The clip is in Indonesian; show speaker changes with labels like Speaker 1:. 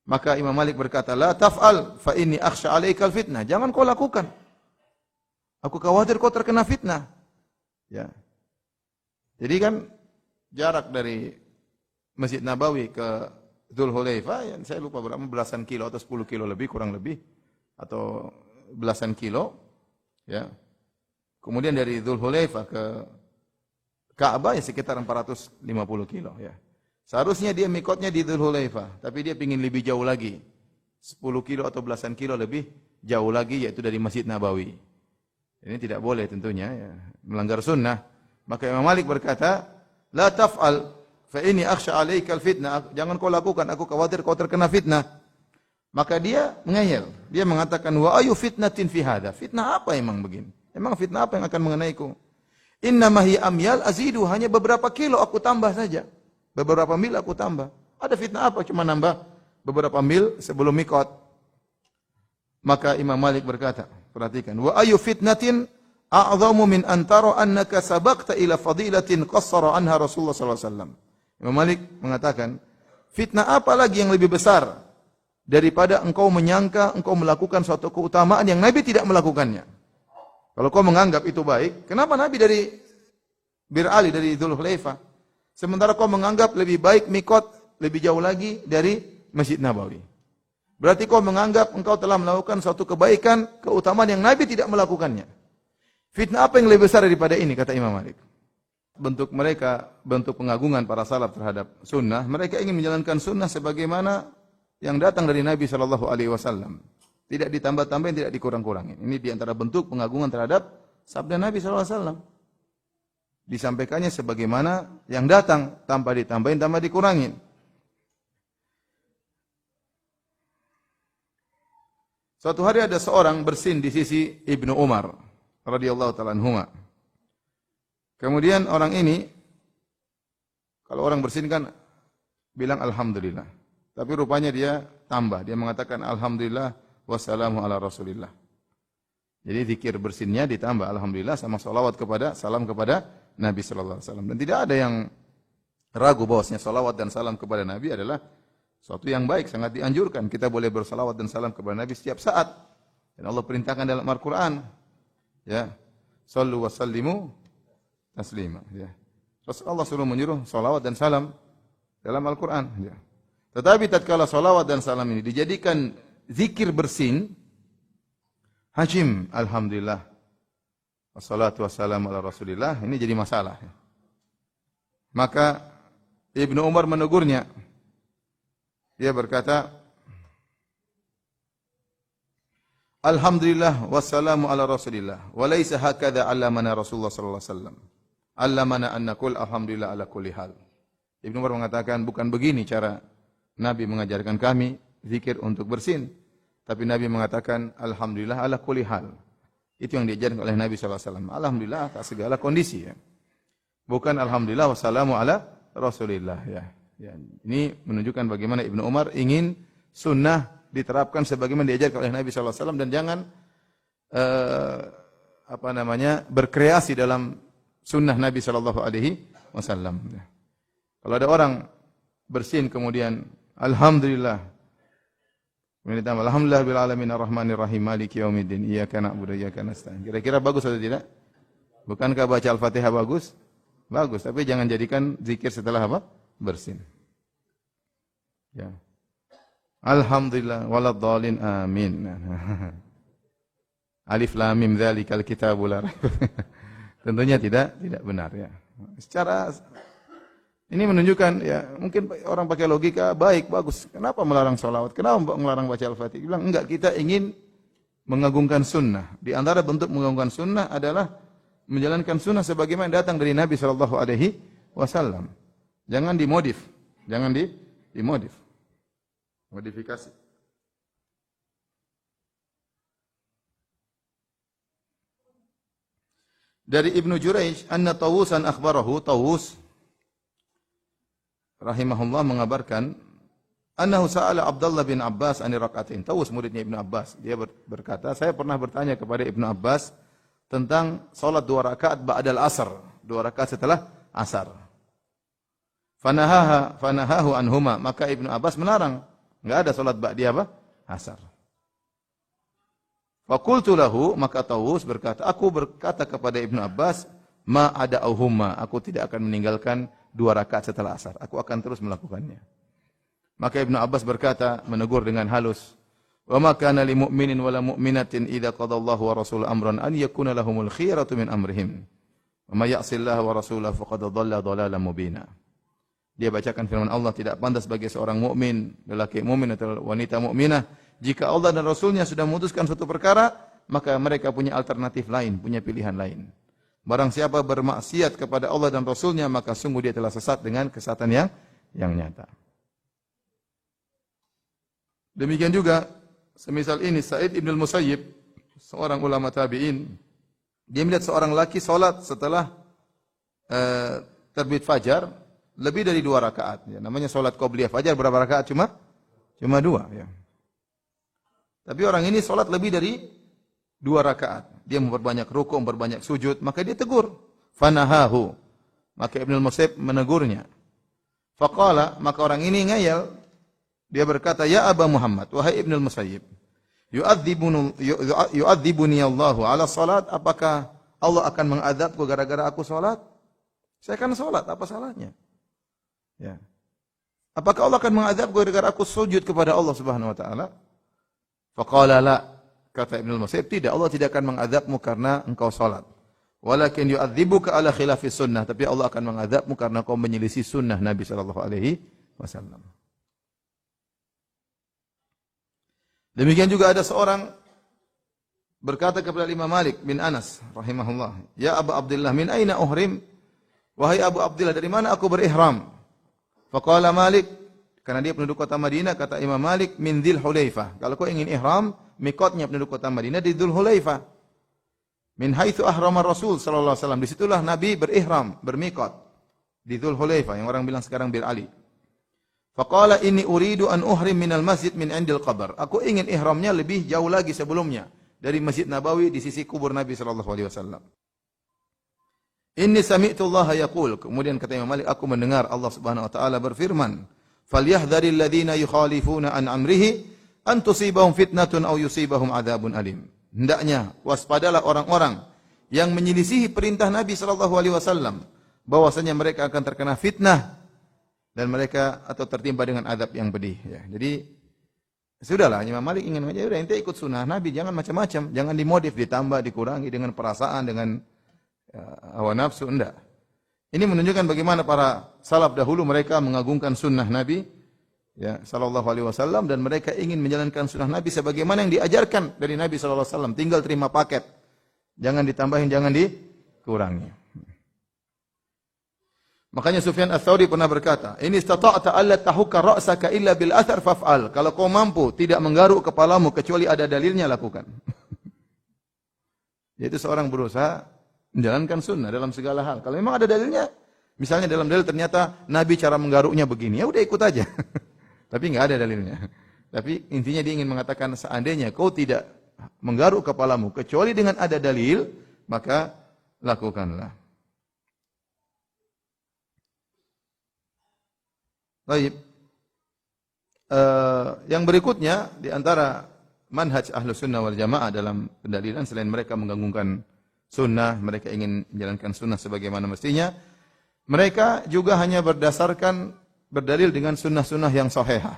Speaker 1: Maka Imam Malik berkata, la taf'al fa inni akhsha 'alaikal fitnah. Jangan kau lakukan. Aku khawatir kau terkena fitnah. Ya. Jadi kan jarak dari Masjid Nabawi ke Dzulhulaifah, ya, saya lupa berapa, belasan kilo atau 10 kilo lebih, kurang lebih, atau belasan kilo. Ya. Kemudian dari Dzulhulaifah ke Ka'bah ya sekitar 450 kilo. Ya. Seharusnya dia mikotnya di Dzulhulaifah, tapi dia ingin lebih jauh lagi. 10 kilo atau belasan kilo lebih jauh lagi, yaitu dari Masjid Nabawi. Ini tidak boleh tentunya, ya, melanggar sunnah. Maka Imam Malik berkata, la taf'al fa inni akhsha 'alaikal fitnah. Jangan kau lakukan, aku khawatir kau terkena fitnah. Maka dia mengeyel. Dia mengatakan, wa ayu fitnatin fi hadza? Fitnah apa emang begini? Emang fitnah apa yang akan mengenaiku? Innama hiya amyal azidu, hanya beberapa kilo aku tambah saja. Beberapa mil aku tambah. Ada fitnah apa? Cuma nambah beberapa mil sebelum mikot. Maka Imam Malik berkata, perhatikan, wa ayu fitnatin a'zamu min antara annaka sabaqta ila fadilatin qassara anha Rasulullah sallallahu alaihi wasallam. Imam Malik mengatakan, fitnah apa lagi yang lebih besar daripada engkau menyangka engkau melakukan suatu keutamaan yang Nabi tidak melakukannya. Kalau kau menganggap itu baik, kenapa Nabi dari Bir Ali, dari Dzulhulaifah? Sementara kau menganggap lebih baik mikot lebih jauh lagi dari Masjid Nabawi. Berarti kau menganggap engkau telah melakukan suatu kebaikan, keutamaan yang Nabi tidak melakukannya. Fitnah apa yang lebih besar daripada ini, kata Imam Malik. Bentuk mereka, bentuk pengagungan para salaf terhadap sunnah, mereka ingin menjalankan sunnah sebagaimana yang datang dari Nabi SAW. Tidak ditambah-tambahin, tidak dikurang-kurangin. Ini diantara bentuk pengagungan terhadap sabda Nabi SAW. Disampaikannya sebagaimana yang datang, tanpa ditambahin, tanpa dikurangin. Suatu hari ada seorang bersin di sisi Ibnu Umar radhiyallahu ta'ala anhuma. Kemudian orang ini, kalau orang bersin kan bilang alhamdulillah. Tapi rupanya dia tambah, dia mengatakan alhamdulillah wassalamu ala rasulillah. Jadi zikir bersinnya ditambah alhamdulillah sama salawat kepada, salam kepada Nabi sallallahu alaihi wasallam. Dan tidak ada yang ragu bahwasanya salawat dan salam kepada Nabi adalah suatu yang baik, sangat dianjurkan. Kita boleh bersalawat dan salam kepada Nabi setiap saat. Dan Allah perintahkan dalam Al-Qur'an, ya, sallu wa sallimu taslima, ya. Rasulullah suruh menyuruh salawat dan salam dalam Al-Qur'an, ya. Tetapi tatkala salawat dan salam ini dijadikan zikir bersin, hajim alhamdulillah wassalatu wassalamu ala rasulillah, ini jadi masalah. Maka Ibnu Umar menegurnya. Dia berkata, alhamdulillah wassalamu ala rasulillah wa laisa hakadha 'allamana Rasulullah sallallahu alaihi wasallam. 'Allamana an naqul alhamdulillah ala kulli hal. Ibnu Umar mengatakan, bukan begini cara Nabi mengajarkan kami zikir untuk bersin, tapi Nabi mengatakan alhamdulillah ala kulli hal. Itu yang diajarkan oleh Nabi sallallahu alaihi wasallam. Alhamdulillah atas segala kondisi, ya. Bukan alhamdulillah wassalamu ala rasulillah, ya. Ya, ini menunjukkan bagaimana Ibnu Umar ingin sunnah diterapkan sebagaimana diajarkan oleh Nabi sallallahu alaihi wasallam dan jangan berkreasi dalam sunnah Nabi sallallahu alaihi wasallam. Kalau ada orang bersin kemudian alhamdulillah, kemudian ditambah alhamdulillah bil alamin arrahmanir rahim maliki yaumiddin iyyaka na'budu wa iyyaka nasta'in. Kira-kira bagus atau tidak? Bukankah baca Al-Fatihah bagus? Bagus, tapi jangan jadikan zikir setelah apa? Bersin. Ya. Alhamdulillah waladhdallin amin. Alif lam mim dzalikal kitabul la raib. Tentunya tidak benar, ya. Secara ini menunjukkan, ya, mungkin orang pakai logika baik, bagus. Kenapa melarang salawat? Kenapa melarang baca Al-Fatihah? Bilang enggak, kita ingin mengagungkan sunnah. Di antara bentuk mengagungkan sunnah adalah menjalankan sunnah sebagaimana datang dari Nabi sallallahu alaihi wasallam. Jangan dimodif, dimodif. Modifikasi. Dari Ibnu Jurayj, anna Tawusan akhbarahu, Tawus rahimahullah mengabarkan, annahu sa'ala Abdullah bin Abbas ani rak'atain. Tawus muridnya Ibnu Abbas. Dia berkata, saya pernah bertanya kepada Ibnu Abbas tentang salat 2 rakaat ba'dal asar, 2 rakaat setelah asar. Fanahahu anhuma, maka Ibnu Abbas melarang Enggak ada salat ba'di apa? Asar. Faqultu lahu, maka Tawus berkata, aku berkata kepada Ibnu Abbas, ma ada auhuma, aku tidak akan meninggalkan 2 rakaat setelah asar. Aku akan terus melakukannya. Maka Ibnu Abbas berkata, menegur dengan halus, wa ma kana lil mu'minin wala mu'minatin idza qadallahu wa rasuluhu amran an yakuna lahumul khiyaratu min amrihim. Wa may ya'sillaha wa rasulahu faqad dhalla dhalalan mubina. Dia bacakan firman Allah, tidak pantas bagi seorang mukmin, lelaki mukmin atau wanita mukminah, jika Allah dan Rasulnya sudah memutuskan suatu perkara, maka mereka punya alternatif lain, punya pilihan lain. Barang siapa bermaksiat kepada Allah dan Rasulnya, maka sungguh dia telah sesat dengan kesesatan yang nyata. Demikian juga, semisal ini, Sa'id ibn al-Musayyib, seorang ulama tabi'in, dia melihat seorang laki salat setelah terbit fajar, lebih dari 2 rakaat. Ya, namanya salat qobliyah fajar, berapa rakaat? Cuma 2. Ya. Tapi orang ini salat lebih dari 2 rakaat. Dia memperbanyak rukuk, memperbanyak sujud, maka dia tegur. Fanahahu. Maka Ibnu al-Musayyib menegurnya. Faqala, maka orang ini ngayal. Dia berkata, ya Aba Muhammad, wahai Ibnu al-Musayyib, yu'adzibuni Allahu ala salat, apakah Allah akan mengadabku gara-gara aku salat? Saya kan salat, apa salahnya? Ya. Apakah Allah akan mengadabku gara-gara aku sujud kepada Allah Subhanahu wa taala? Faqala la, kata Ibnu al-Musayyib, tidak, Allah tidak akan mengadabmu karena engkau salat. Walakin yu'adzibuka ala khilafis sunnah, tapi Allah akan mengadabmu karena kau menyelisih sunnah Nabi sallallahu alaihi wasallam. Demikian juga ada seorang berkata kepada Imam Malik bin Anas rahimahullah, ya Abu Abdullah, min aina uhrim? Wahai Abu Abdullah, dari mana aku berihram? Faqala Malik, karena dia penduduk kota Madinah, kata Imam Malik, min Dzul Hulaifah. Kalau kau ingin ihram, mikotnya penduduk kota Madinah di Dzul Hulaifah. Min haitsu ahrama Rasul sallallahu alaihi wasallam. Disitulah Nabi berihram, bermikot di Dzul Hulaifah, yang orang bilang sekarang Bir Ali. Faqala inni uridu an uhrim minal masjid min indil qabr. Aku ingin ihramnya lebih jauh lagi sebelumnya, dari Masjid Nabawi di sisi kubur Nabi sallallahu alaihi wasallam. Inni sami'tu Allah yaqul. Kemudian kata Imam Malik, aku mendengar Allah Subhanahu wa taala berfirman, falyahdharil ladzina yukhalifuna an amrihi an tusibahum fitnatun aw yusibahum adzabun alim. Hendaknya waspadalah orang-orang yang menyelisihi perintah Nabi sallallahu alaihi wasallam, bahwasanya mereka akan terkena fitnah dan mereka atau tertimpa dengan azab yang pedih, ya. Jadi sudahlah, Imam Malik ingin mengajar, ente ikut sunnah Nabi, jangan macam-macam, jangan dimodif, ditambah, dikurangi dengan perasaan, dengan hawa nafsu, enggak. Ini menunjukkan bagaimana para salaf dahulu mereka mengagungkan sunnah Nabi, ya, sallallahu alaihi wasallam, dan mereka ingin menjalankan sunnah Nabi sebagaimana yang diajarkan dari Nabi sallallahu alaihi wasallam. Tinggal terima paket, jangan ditambahin, jangan dikurangi. Makanya Sufyan Ats-Tsauri pernah berkata, "In istata'ta alla tahukka ra'saka illa bil athar faf'al." Kalau kau mampu tidak menggaruk kepalamu kecuali ada dalilnya, lakukan. Yaitu seorang berusaha menjalankan sunnah dalam segala hal. Kalau memang ada dalilnya, misalnya dalam dalil ternyata Nabi cara menggaruknya begini, ya udah ikut aja. Tapi enggak ada dalilnya. Tapi intinya dia ingin mengatakan, seandainya kau tidak menggaruk kepalamu kecuali dengan ada dalil, maka lakukanlah. Baik. Yang berikutnya di antara manhaj Ahlus Sunnah wal Jamaah dalam pendalilan, selain mereka menggabungkan sunnah, mereka ingin menjalankan sunnah sebagaimana mestinya, mereka juga hanya berdasarkan berdalil dengan sunnah-sunnah yang sahihah.